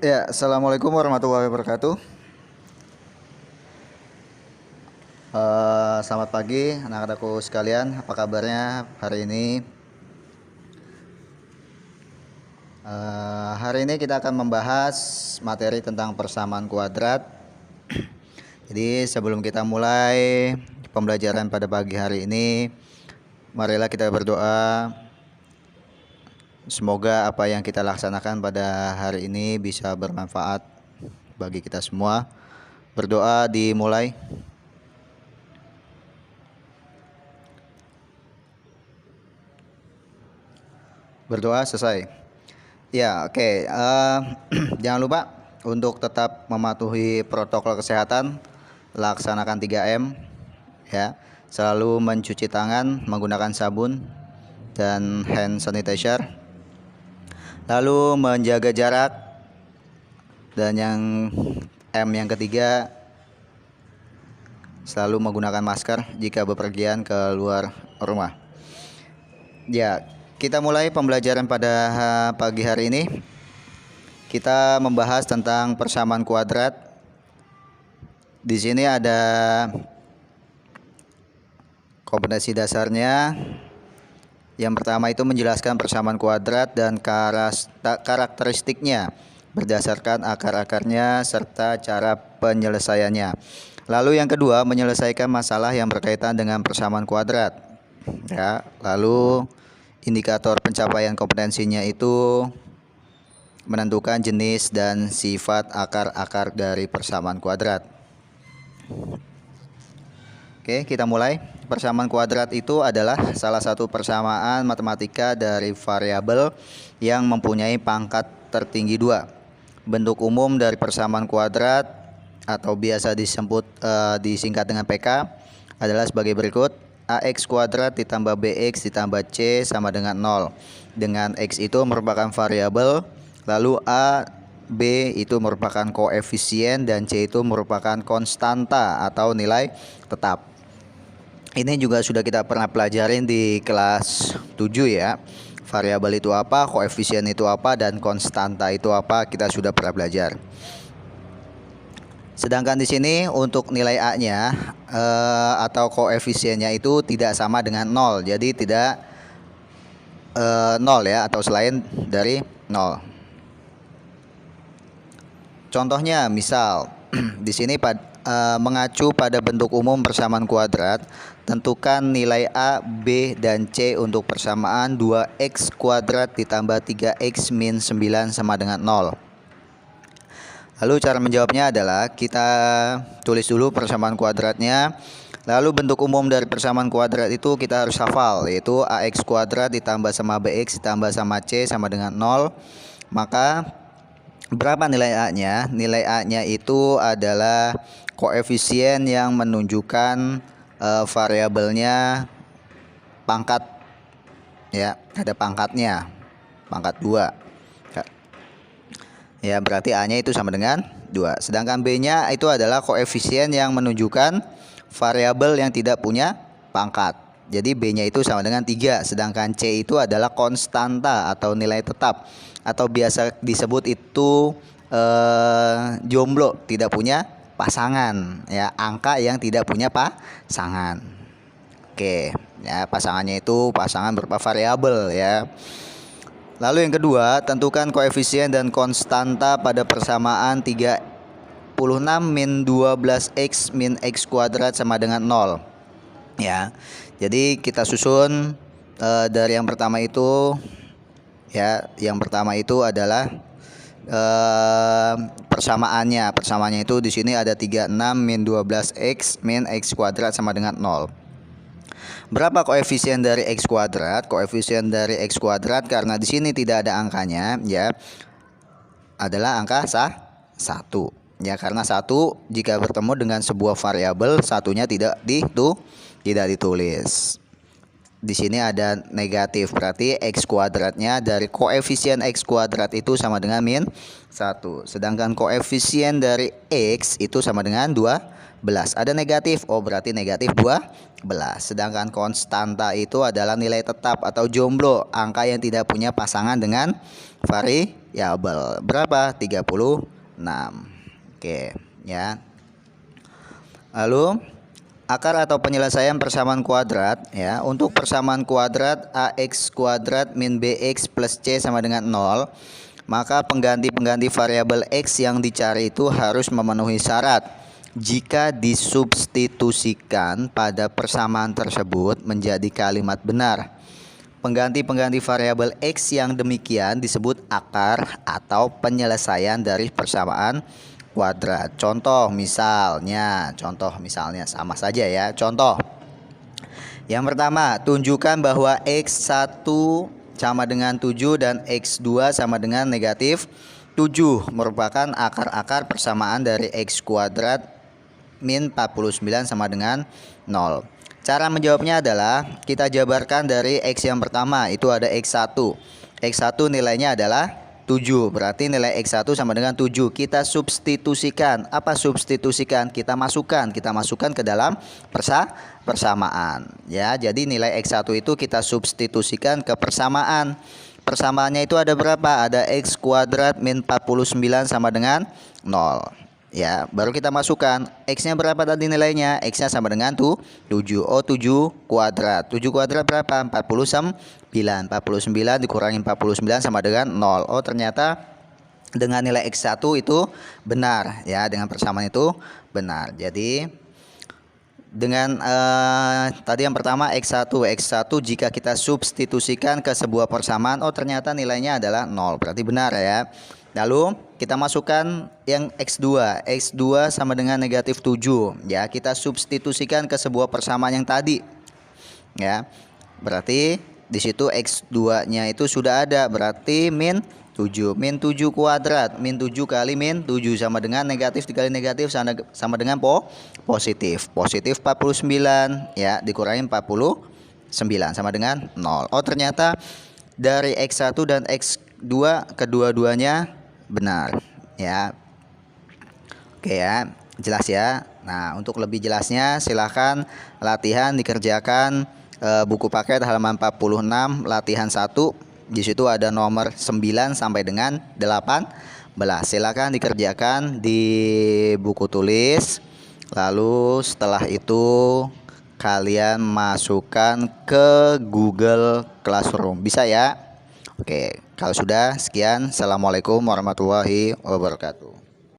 Ya, assalamualaikum warahmatullahi wabarakatuh. Selamat pagi anak-anakku sekalian. Apa kabarnya hari ini? Hari ini kita akan membahas materi tentang persamaan kuadrat. Jadi sebelum kita mulai pembelajaran pada pagi hari ini, marilah kita berdoa. Semoga apa yang kita laksanakan pada hari ini bisa bermanfaat bagi kita semua. Berdoa dimulai. Berdoa selesai. Ya, oke. Jangan lupa untuk tetap mematuhi protokol kesehatan, laksanakan 3M, ya. Selalu mencuci tangan menggunakan sabun dan hand sanitizer. Lalu menjaga jarak, dan yang ketiga, selalu menggunakan masker jika bepergian ke luar rumah. Ya, kita mulai pembelajaran pada pagi hari ini. Kita membahas tentang persamaan kuadrat. Di sini ada kompetensi dasarnya. Yang pertama itu menjelaskan persamaan kuadrat dan karakteristiknya berdasarkan akar-akarnya serta cara penyelesaiannya. Lalu yang kedua, menyelesaikan masalah yang berkaitan dengan persamaan kuadrat. Ya, lalu indikator pencapaian kompetensinya itu menentukan jenis dan sifat akar-akar dari persamaan kuadrat. Oke, kita mulai. Persamaan kuadrat itu adalah salah satu persamaan matematika dari variabel yang mempunyai pangkat tertinggi 2. Bentuk umum dari persamaan kuadrat atau biasa disingkat dengan PK adalah sebagai berikut. AX kuadrat ditambah BX ditambah C sama dengan 0. Dengan X itu merupakan variabel, lalu A, B itu merupakan koefisien, dan C itu merupakan konstanta atau nilai tetap. Ini juga sudah kita pernah pelajarin di kelas 7 ya. Variabel itu apa, koefisien itu apa, dan konstanta itu apa, kita sudah pernah belajar. Sedangkan di sini untuk nilai A-nya atau koefisiennya itu tidak sama dengan 0. Jadi tidak 0 ya, atau selain dari 0. Contohnya misal di sini mengacu pada bentuk umum persamaan kuadrat, tentukan nilai A, B, dan C untuk persamaan 2x kuadrat ditambah 3x min 9 sama dengan 0. Lalu cara menjawabnya adalah kita tulis dulu persamaan kuadratnya. Lalu bentuk umum dari persamaan kuadrat itu kita harus hafal, yaitu AX kuadrat ditambah sama BX ditambah sama C sama dengan 0. Maka berapa nilai A-nya? Nilai A-nya itu adalah koefisien yang menunjukkan variabelnya pangkat, ya, ada pangkatnya, pangkat 2. Ya, berarti A-nya itu sama dengan 2. Sedangkan B-nya itu adalah koefisien yang menunjukkan variabel yang tidak punya pangkat. Jadi B-nya itu sama dengan 3. Sedangkan C itu adalah konstanta atau nilai tetap, atau biasa disebut itu jomblo, tidak punya pasangan, ya, angka yang tidak punya pasangan. Oke, ya, pasangannya itu pasangan berupa variabel, ya. Lalu yang kedua, tentukan koefisien dan konstanta pada persamaan 36 min 12x min x kuadrat sama dengan 0. Ya, jadi kita susun dari yang pertama itu, ya, yang pertama itu adalah persamaannya itu di sini ada 36 min 12x min x kuadrat sama dengan 0. Berapa koefisien dari x kuadrat? Koefisien dari x kuadrat, karena di sini tidak ada angkanya, ya, adalah angka 1. Ya, karena 1 jika bertemu dengan sebuah variabel, satunya tidak ditulis. Di sini ada negatif, berarti X kuadratnya dari koefisien X kuadrat itu sama dengan min 1. Sedangkan koefisien dari X itu sama dengan 12. Ada negatif, oh berarti negatif 12. Sedangkan konstanta itu adalah nilai tetap atau jomblo, angka yang tidak punya pasangan dengan variabel. Berapa? 36. Oke, ya. Lalu akar atau penyelesaian persamaan kuadrat, ya. Untuk persamaan kuadrat ax kuadrat min bx plus c sama dengan 0, maka pengganti-pengganti variabel x yang dicari itu harus memenuhi syarat. Jika disubstitusikan pada persamaan tersebut menjadi kalimat benar. Pengganti-pengganti variabel x yang demikian disebut akar atau penyelesaian dari persamaan kuadrat. Contoh misalnya sama saja ya. Contoh yang pertama, tunjukkan bahwa x1 sama dengan 7 dan x2 sama dengan negatif 7 merupakan akar-akar persamaan dari x kuadrat min 49 sama dengan 0. Cara menjawabnya adalah kita jabarkan dari x yang pertama, itu ada x1. X1 nilainya adalah 7, berarti nilai X1 sama dengan 7. Kita substitusikan. Apa substitusikan? Kita masukkan ke dalam persamaan. Ya, jadi nilai X1 itu kita substitusikan ke persamaan. Persamaannya itu ada berapa? Ada X kuadrat min 49 sama dengan 0. Ya, baru kita masukkan. X-nya berapa tadi nilainya? X-nya sama dengan 7. Oh, 7 kuadrat. 7 kuadrat berapa? 49. 49 dikurangi 49 sama dengan 0. Oh, ternyata dengan nilai X1 itu benar, ya. Dengan persamaan itu benar. Jadi dengan tadi yang pertama X1 jika kita substitusikan ke sebuah persamaan, oh ternyata nilainya adalah 0. Berarti benar ya. Lalu kita masukkan yang X2 sama dengan negatif 7, ya. Kita substitusikan ke sebuah persamaan yang tadi, ya. Berarti di situ X2 nya itu sudah ada, berarti min 7. Min 7 kuadrat, min 7 kali min 7 sama dengan negatif dikali negatif sama dengan positif. Positif 49, ya, dikurangi 49 sama dengan 0. Oh, ternyata dari X1 dan X2 kedua-duanya benar, ya. Oke ya, jelas ya. Nah, untuk lebih jelasnya silahkan latihan dikerjakan buku paket halaman 46 latihan 1. Di situ ada nomor 9 sampai dengan 18. Silakan dikerjakan di buku tulis. Lalu setelah itu kalian masukkan ke Google Classroom. Bisa ya? Oke, kalau sudah sekian. Assalamualaikum warahmatullahi wabarakatuh.